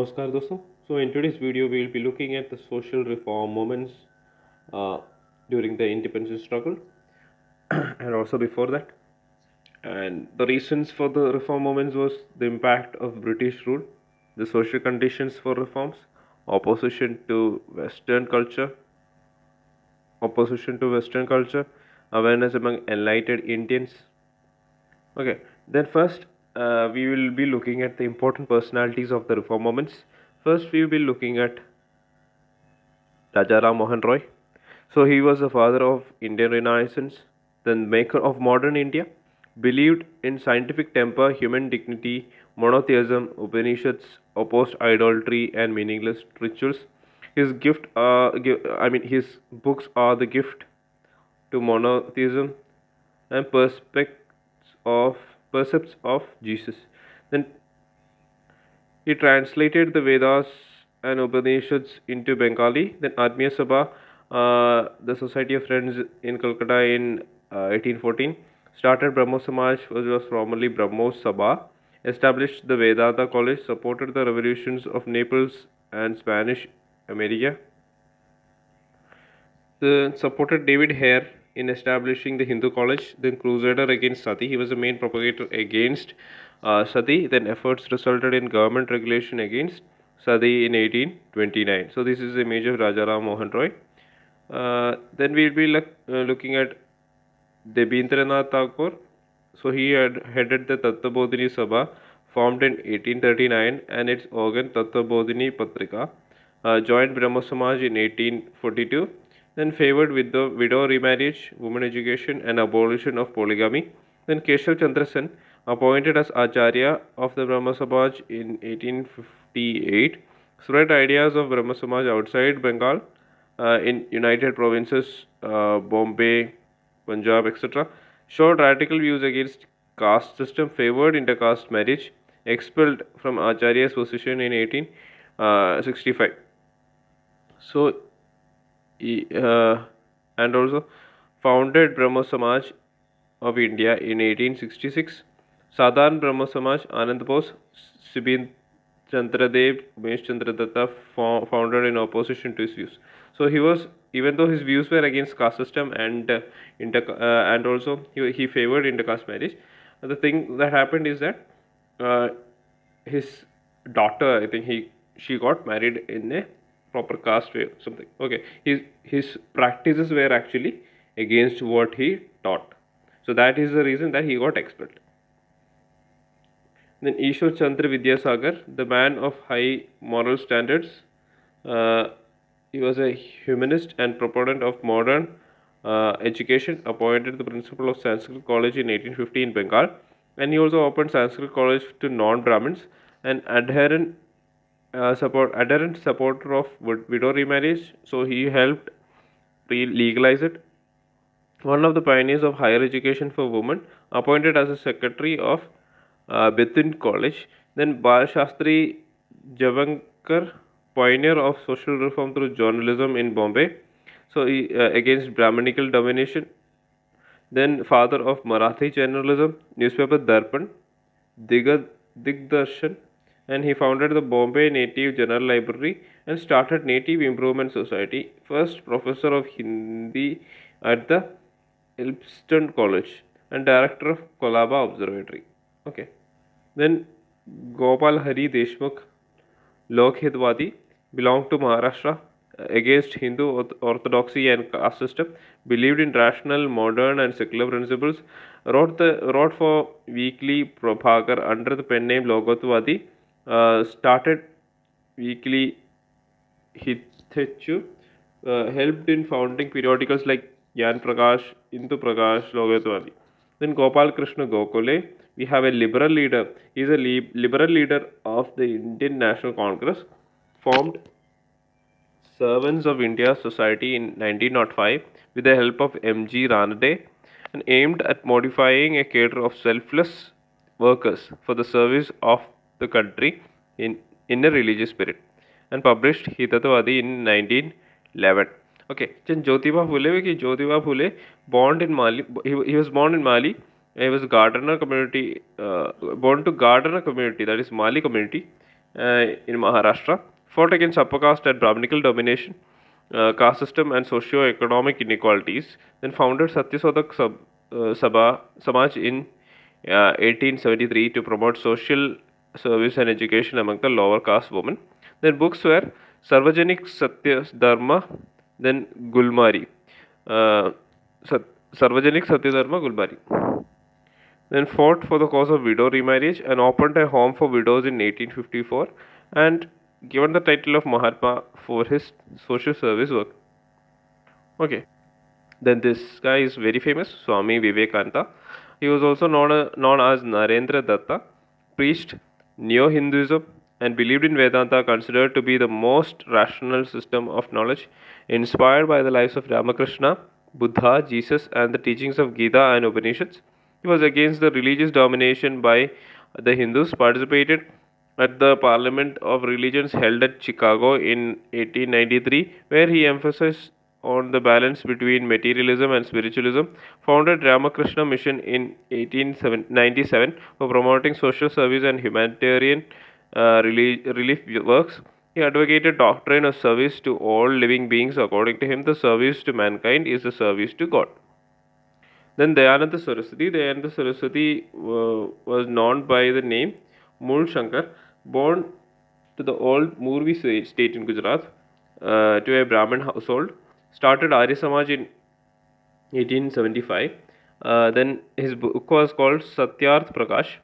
Namaskar दोस्तों. So in today's video we will be looking at the social reform movements uh, during the independence struggle and also before that. And the reasons for the reform movements was the impact of British rule, the social conditions for reforms, opposition to Western culture, opposition to Western culture, awareness among enlightened Indians. Okay, then first we will be looking at the important personalities of the reform movements. First, we will be looking at Raja Ram Mohan Roy. So he was the father of Indian Renaissance, the maker of modern India, believed in scientific temper, human dignity, monotheism, Upanishads, opposed idolatry and meaningless rituals. His books are the gift to monotheism and of percepts of Jesus. Then he translated the Vedas and Upanishads into Bengali. Then Atmiya Sabha, the Society of Friends in Calcutta in 1814, started Brahmo Samaj, which was formerly Brahmo Sabha, established the Vedanta College, supported the revolutions of Naples and Spanish America. Supported David Hare in establishing the Hindu College, then crusader against Sati. He was the main propagator against Sati. Then efforts resulted in government regulation against Sati in 1829. So this is the image of Rajaram Mohan Roy. Then we'll be looking at Debindranath Tagore. So he had headed the Tattvabodhini Sabha, formed in 1839, and its organ Tattvabodhini Patrika. Joined Brahmo Samaj in 1842, then favored with the widow remarriage, women education, and abolition of polygamy. Then Keshav Chandra Sen, appointed as Acharya of the Brahmo Samaj in 1858, spread ideas of Brahmo Samaj outside Bengal, in United Provinces, Bombay, Punjab, etc. Showed radical views against caste system, favored intercaste marriage, expelled from Acharya's position in 1865. So, and also founded Brahmo Samaj of India in 1866. Sadhan Brahmo Samaj, Anand Bose, Sibin Chandradev, Umesh Chandra Datta founded in opposition to his views. So he was, even though his views were against caste system and also he favored intercaste marriage. The thing that happened is that uh, his daughter, I think she got married in a proper caste way or something. Okay, his practices were actually against what he taught. So that is the reason that he got expelled. Then Ishwar Chandra Vidyasagar, the man of high moral standards, uh, he was a humanist and proponent of modern education, appointed the principal of Sanskrit College in 1850 in Bengal, and he also opened Sanskrit College to non-Brahmins. And adherent supporter of widow remarriage, so he helped legalize it. One of the pioneers of higher education for women, appointed as a secretary of Bethune College. Then Bal Shastri Javankar, pioneer of social reform through journalism in Bombay, so he, against Brahminical domination. Then father of Marathi journalism, newspaper Darpan, Digdarshan, and he founded the Bombay Native General Library and started Native Improvement Society, first professor of Hindi at the Elphinstone College and director of Kolaba Observatory. Okay. Then Gopal Hari Deshmukh, Lokhitwadi, belonged to Maharashtra, against Hindu orthodoxy and caste system, believed in rational, modern, and secular principles, wrote for weekly Prabhakar under the pen name Lokhitwadi, started weekly Hithechu, helped in founding periodicals like Yan Prakash, Indu Prakash, Lokhitwadi. Then Gopal Krishna Gokhale, we have a liberal leader. He is a liberal leader of the Indian National Congress, formed Servants of India Society in 1905 with the help of M.G. Ranade, and aimed at modifying a cadre of selfless workers for the service of the country in a religious spirit, and published Hitatwadi in 1911. Okay, then Jyotiba Phule, born in Mali, he was born in Mali. He was Gardener community, born to Gardener community, that is Mali community, in Maharashtra, fought against upper caste and Brahminical domination, caste system, and socio-economic inequalities. Then founded Satyasodak Sabha Samaj in 1873 to promote social service and education among the lower caste women. Then books were Sarvajanik Satya Dharma, then Gulmari. Uh, Sat- Sarvajanik Satya Dharma Gulmari. Then fought for the cause of widow remarriage and opened a home for widows in 1854 and given the title of Mahatma for his social service work. Okay. Then this guy is very famous, Swami Vivekananda. He was also known as Narendra Datta, preached Neo-Hinduism and believed in Vedanta, considered to be the most rational system of knowledge, inspired by the lives of Ramakrishna, Buddha, Jesus, and the teachings of Gita and Upanishads. He was against the religious domination by the Hindus, participated at the Parliament of Religions held at Chicago in 1893, where he emphasized on the balance between materialism and spiritualism, founded Ramakrishna Mission in 1897 for promoting social service and humanitarian relief works. He advocated doctrine of service to all living beings. According to him, the service to mankind is the service to God. Then Dayananda Saraswati. Dayananda Saraswati was known by the name Mool Shankar, born to the old Murvi state in Gujarat, to a Brahmin household, started Arya Samaj in 1875. Then his book was called Satyarth Prakash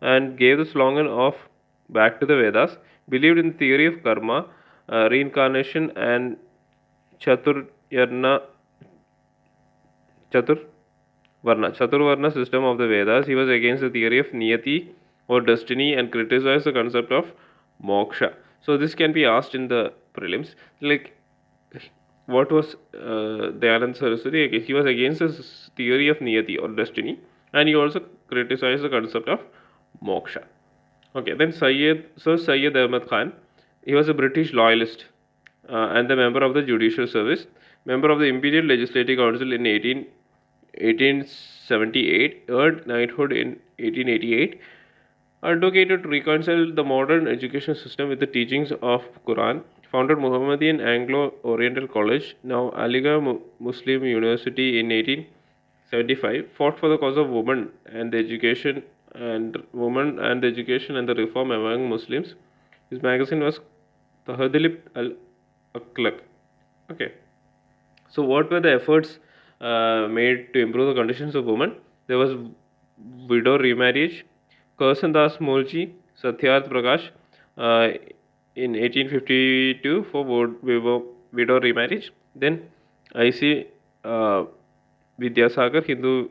and gave the slogan of Back to the Vedas, believed in the theory of karma, reincarnation, and Chaturvarna Chaturvarna system of the Vedas. He was against the theory of Niyati or destiny and criticized the concept of moksha. So this can be asked in the prelims. Like, what was Dayanand Saraswati against? He was against this theory of Niyati or destiny, and he also criticized the concept of moksha. Okay, then Sir Syed Ahmad Khan, he was a British loyalist and the member of the Judicial Service, member of the Imperial Legislative Council in 1878, earned knighthood in 1888, advocated to reconcile the modern education system with the teachings of Quran, founded Muhammadan Anglo-Oriental College, now Aligarh Muslim University in 1875, fought for the cause of women and the education and the reform among Muslims. His magazine was Tahadilib al-Akhlaq. Okay. So, what were the efforts made to improve the conditions of women? There was widow remarriage, Karsan Das Molji, Satyarth Prakash in 1852 for widow remarriage. Then I.C. Vidyasagar, Hindu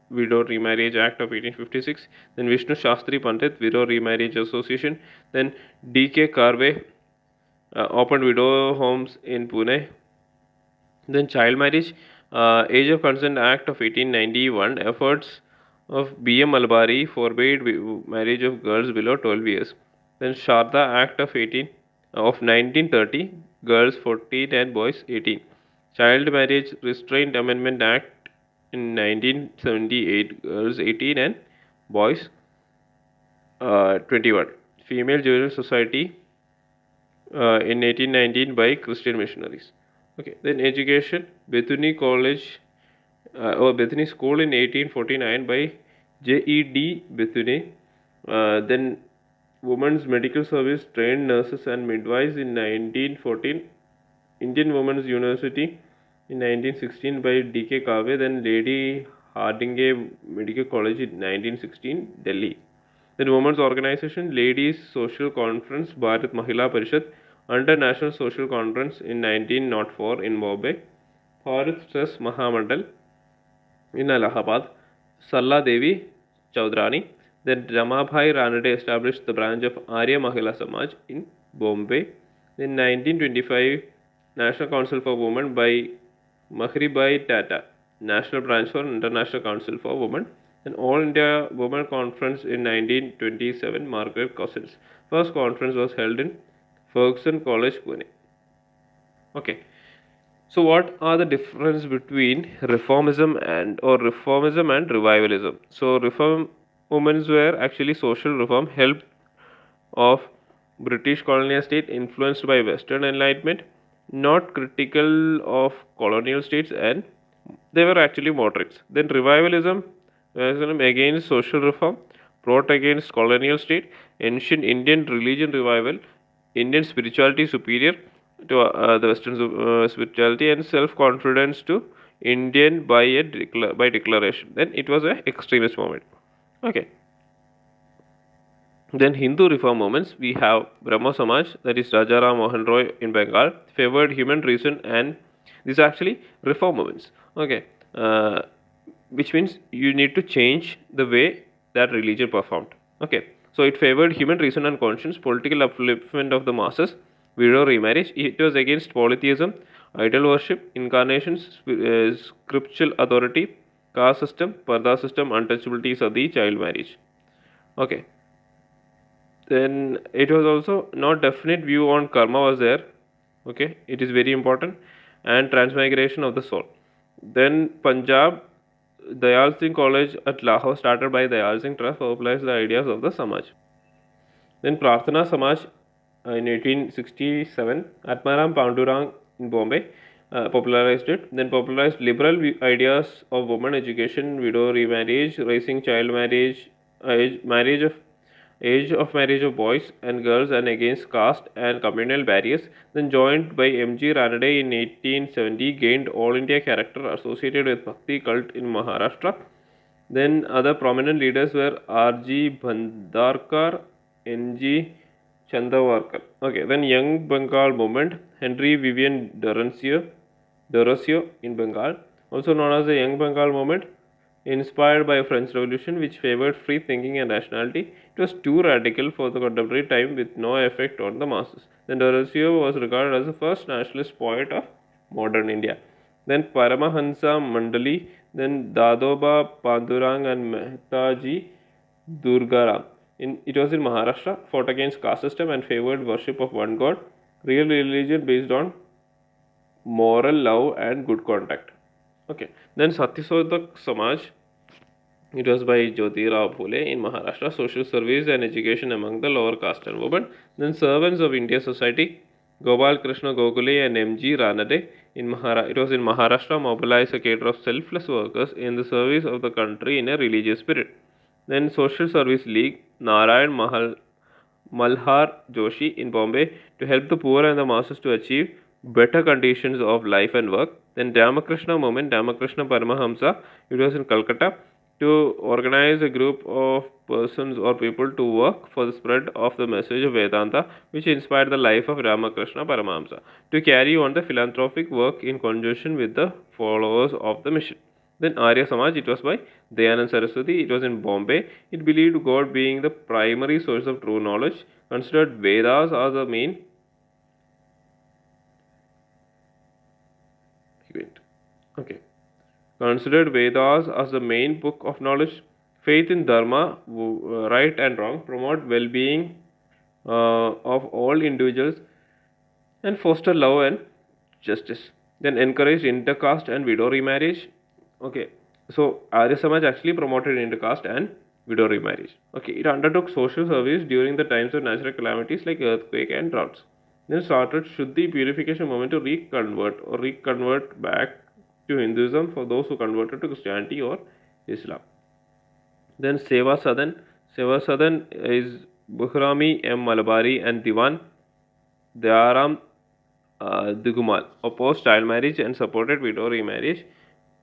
Widow Remarriage Act of 1856. Then Vishnu Shastri Pandit, Widow Remarriage Association. Then D.K. Karve opened widow homes in Pune. Then child marriage, Age of Consent Act of 1891, efforts of B.M. Malbari forbade marriage of girls below 12 years. Then Sharda Act of 1930, girls 14 and boys 18. Child Marriage Restraint Amendment Act in 1978, girls 18 and boys 21. Female Juvenile Society in 1819 by Christian missionaries. Okay, then education, Bethany College or Bethany School in 1849 by J.E.D. Bethany. Then Women's Medical Service trained nurses and midwives in 1914. Indian Women's University in 1916 by D.K. Kave. Then Lady Hardinge Medical College in 1916, Delhi. Then Women's Organization, Ladies Social Conference, Bharat Mahila Parishad, under National Social Conference in 1904 in Bombay, Bharat Stress Mahamandal in Allahabad, Salla Devi Chaudrani. Then Ramabhai Ranade established the branch of Arya Mahila Samaj in Bombay. In 1925, National Council for Women by Mahribai Tata, National Branch for International Council for Women. Then All India Women Conference in 1927, Margaret Cousins. First conference was held in Ferguson College, Pune. Okay. So, what are the difference between reformism and revivalism? So, reform movements were actually social reform helped of British colonial state influenced by Western Enlightenment, not critical of colonial states, and they were actually moderates. Then revivalism against social reform, brought against colonial state, ancient Indian religion revival, Indian spirituality superior to the Western spirituality, and self-confidence to Indian by declaration. Then it was a extremist movement. Okay. Then Hindu reform movements, we have Brahmo Samaj, that is Rajaram Mohan Roy in Bengal, favored human reason, and these are actually reform movements. Okay, which means you need to change the way that religion performed. Okay, so it favored human reason and conscience, political upliftment of the masses, widow remarriage. It was against polytheism, idol worship, incarnations, scriptural authority, caste system, parda system, untouchability, sati, child marriage. Okay, then it was also not definite view on karma was there. Okay, it is very important, and transmigration of the soul. Then Punjab, Dayal Singh College at Lahore, started by Dayal Singh Trust, popularized the ideas of the Samaj. Then Prarthana Samaj in 1867, Atmaram Pandurang in Bombay popularized it. Then popularized liberal ideas of women education, widow remarriage, raising child marriage, age of marriage of boys and girls, and against caste and communal barriers. Then joined by M.G. Ranade in 1870, gained all India character associated with Bhakti cult in Maharashtra. Then other prominent leaders were R.G. Bhandarkar, N.G. Chandavarkar. Okay, then Young Bengal movement, Henry Vivian Dorosio in Bengal, also known as the Young Bengal movement, inspired by French Revolution, which favored free thinking and rationality. It was too radical for the contemporary time with no effect on the masses. Then Dorosio was regarded as the first nationalist poet of modern India. Then Paramahansa Mandali, then Dadoba Pandurang and Mehtaji Durgaram. It was in Maharashtra, fought against caste system and favored worship of one god, real religion based on moral love and good conduct. Okay, then Satyasodak Samaj, it was by Jyotirao Phule in Maharashtra, social service and education among the lower caste and women. Then servants of India Society, Gopal Krishna Gokhale and M.G. Ranade it was in Maharashtra, mobilized a cadre of selfless workers in the service of the country in a religious spirit. Then Social Service League, Malhar Joshi in Bombay to help the poor and the masses to achieve better conditions of life and work. Then Ramakrishna movement, Ramakrishna Paramahamsa, it was in Calcutta to organize a group of persons or people to work for the spread of the message of Vedanta, which inspired the life of Ramakrishna Paramahamsa, to carry on the philanthropic work in conjunction with the followers of the mission. Then Arya Samaj, it was by Dayanand Saraswati, it was in Bombay. It believed God being the primary source of true knowledge, considered Vedas as the main event. Okay. Considered Vedas as the main book of knowledge, faith in Dharma, right and wrong, promote well-being of all individuals, and foster love and justice. Then encouraged intercaste and widow remarriage. Okay, so Arya Samaj actually promoted intercaste and widow remarriage. Okay, it undertook social service during the times of natural calamities like earthquake and droughts. Then started Shuddhi purification movement to reconvert back to Hinduism for those who converted to Christianity or Islam. Then Seva Sadan is Buhrami M. Malabari and Diwan Dayaram Dugumal opposed child marriage and supported widow remarriage.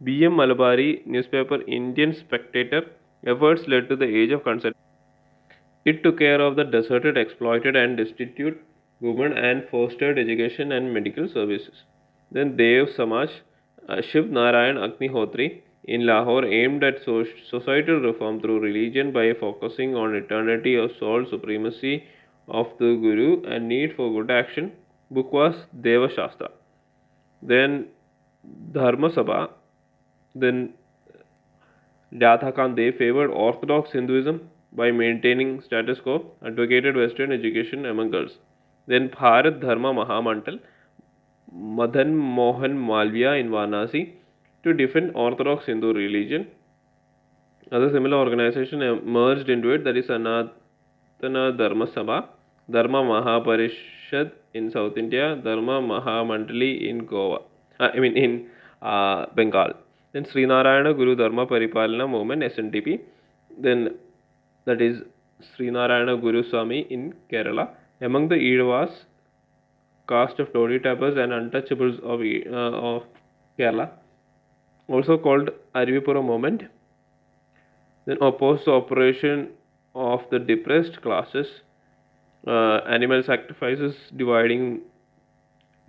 B.M. Malabari newspaper Indian Spectator efforts led to the age of consent. It took care of the deserted, exploited, and destitute women and fostered education and medical services. Then Dev Samaj, Shiv Narayan Agnihotri in Lahore aimed at societal reform through religion by focusing on eternity of soul, supremacy of the Guru, and need for good action. Book was Deva Shastra. Then Dharma Sabha, then Jatha Khan Dev favored Orthodox Hinduism by maintaining status quo, advocated Western education among girls. Then Bharat Dharma Mahamantal, Madan Mohan Malviya in Varanasi to defend Orthodox Hindu religion. Other similar organization merged into it, that is Sanatana Dharma Sabha. Dharma Mahaparishad in South India, Dharma Mahamandali in Goa. In Bengal. Then Srinarayana Guru Dharma Paripalana movement SNDP. Then that is Srinarayana Guru Swami in Kerala. Among the Eedavas, caste of Todi tappers and untouchables of Kerala, also called Arivipura movement. Then opposed the operation of the depressed classes, animal sacrifices, dividing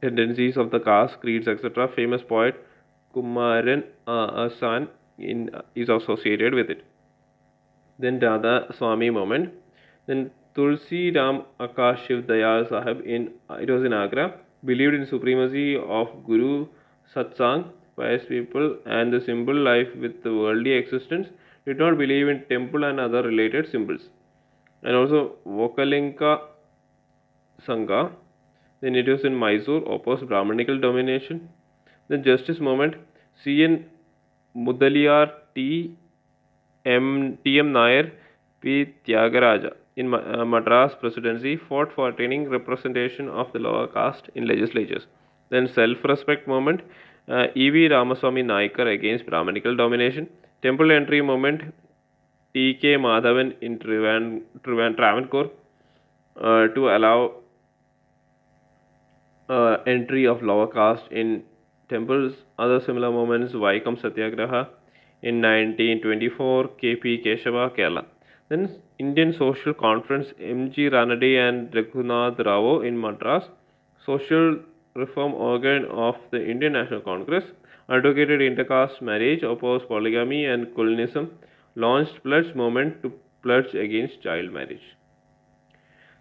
tendencies of the caste, creeds, etc. Famous poet Kumaran Asan is associated with it. Then Radha Swami movement. Then Tulsi Ram Akash Shiv Dayal Sahib it was in Agra, believed in supremacy of Guru Satsang, pious people, and the simple life with the worldly existence. Did not believe in temple and other related symbols. And also Vokalinka Sangha. Then it was in Mysore, opposed Brahmanical domination. Then Justice movement, C.N. Mudaliar T.M. Nair, P. Tyagaraja in Madras presidency fought for attaining representation of the lower caste in legislatures. Then self-respect movement, E.V. Ramaswamy Naikar against Brahmanical domination. Temple entry movement, T.K. Madhavan in Travancore to allow entry of lower caste in temples. Other similar movements, Vaikam Satyagraha in 1924, K.P. Keshava, Kerala. Then Indian Social Conference, M.G. Ranade and Raghunath Rao in Madras, social reform organ of the Indian National Congress, advocated intercaste marriage, opposed polygamy and colonialism, launched pledge movement to pledge against child marriage.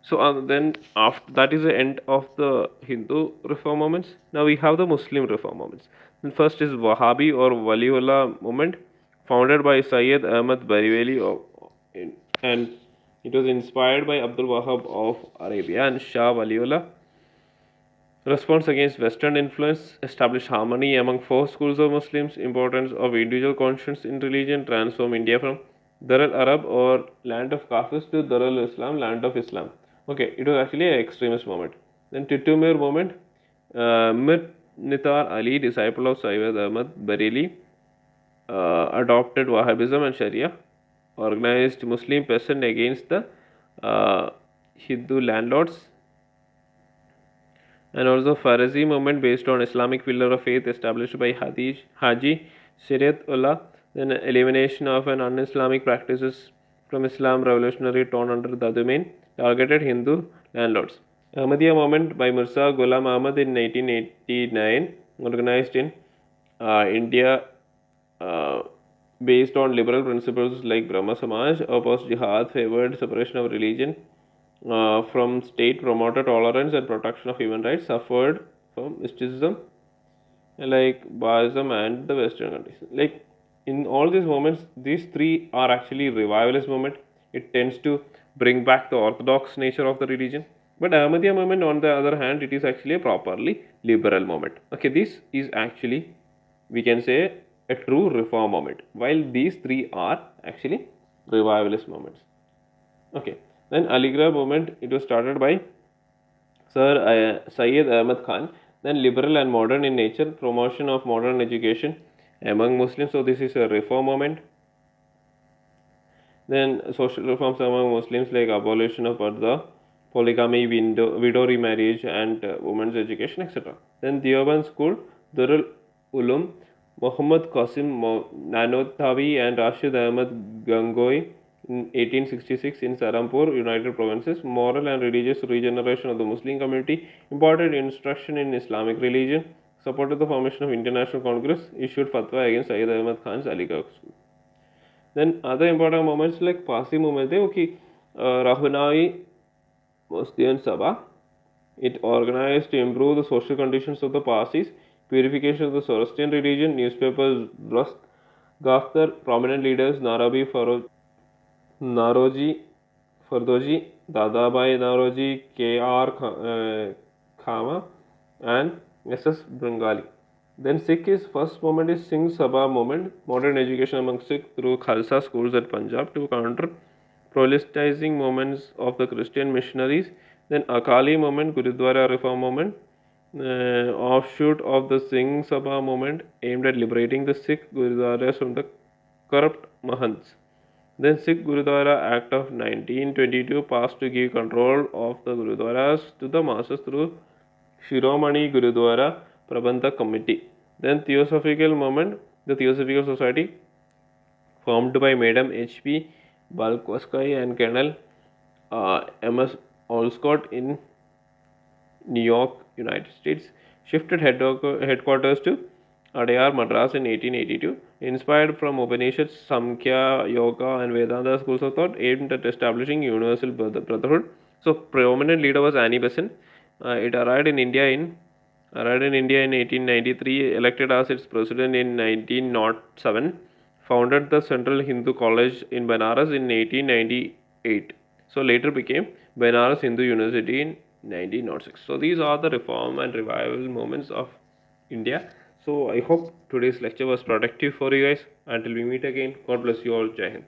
So then after that is the end of the Hindu reform movements. Now we have the Muslim reform movements. Then first is Wahhabi or Waliullah movement, founded by Sayyid Ahmad Barewali and it was inspired by Abdul Wahhab of Arabia and Shah Waliullah. Response against Western influence, establish harmony among four schools of Muslims, importance of individual conscience in religion, transform India from Dar al-Arab or land of Kafirs to Dar al-Islam, land of Islam. Okay, it was actually an extremist movement. Then Titumir movement, Mir Nitar Ali, disciple of Sayyid Ahmad Bareli, adopted Wahhabism and Sharia, organized Muslim peasant against the Hindu landlords, and also Farsi movement based on Islamic pillar of faith established by Haji Shariatullah, then elimination of an un-Islamic practices from Islam, revolutionary tone under the domain, targeted Hindu landlords. Ahmadiyya movement by Mirza Ghulam Ahmad in 1989, organized in India based on liberal principles like Brahma Samaj, opposed jihad, favored separation of religion from state, promoted tolerance and protection of human rights, suffered from mysticism like Bahaism and the Western countries. Like in all these moments, these three are actually revivalist movement. It tends to bring back the orthodox nature of the religion. But Ahmadiyya movement, on the other hand, it is actually a properly liberal movement. Okay, this is actually, we can say, a true reform movement, while these three are actually revivalist movements. Okay, then Aligarh movement, it was started by Sir Syed Ahmad Khan, then liberal and modern in nature, promotion of modern education among Muslims. So this is a reform movement. Then social reforms among Muslims like abolition of parda, polygamy, widow remarriage, and women's education, etc. Then Deoband School, Darul Ulum, Muhammad Qasim Nanothawi and Rashid Ahmad Gangohi in 1866 in Sarampur, United Provinces, moral and religious regeneration of the Muslim community, imparted instruction in Islamic religion, supported the formation of International Congress, issued fatwa against Syed Ahmad Khan's Aligarh School. Then other important moments like Parsi movement, Rahunai Muslian Sabha, it organized to improve the social conditions of the Parsis, purification of the Zoroastrian religion, newspapers, Rust, Gaftar, prominent leaders, Naroji, Fardoji, Dadabai Naroji, K.R. Khama, and S.S. Bengali. Then Sikh is first moment is Singh Sabha movement, modern education among Sikh through Khalsa schools at Punjab to counter proselytizing movements of the Christian missionaries, Then Akali movement, Gurudwara reform movement, offshoot of the Singh Sabha movement aimed at liberating the Sikh Gurudwaras from the corrupt Mahants. Then Sikh Gurudwara Act of 1922 passed to give control of the Gurudwaras to the masses through Shiromani Gurudwara Prabandhak Committee. Then Theosophical movement, the Theosophical Society formed by Madam H.P. Balkowski and Colonel M.S. Olscott in New York, United States, shifted headquarters to Adyar, Madras in 1882. Inspired from Upanishads, Samkhya, Yoga, and Vedanta schools of thought, aimed at establishing universal brotherhood. So, prominent leader was Annie Besant. It arrived in India in 1893, elected as its president in 1907, founded the Central Hindu College in Banaras in 1898. So later became Banaras Hindu University in 1906. So these are the reform and revival movements of India. So I hope today's lecture was productive for you guys. Until we meet again, God bless you all. Jai Hind.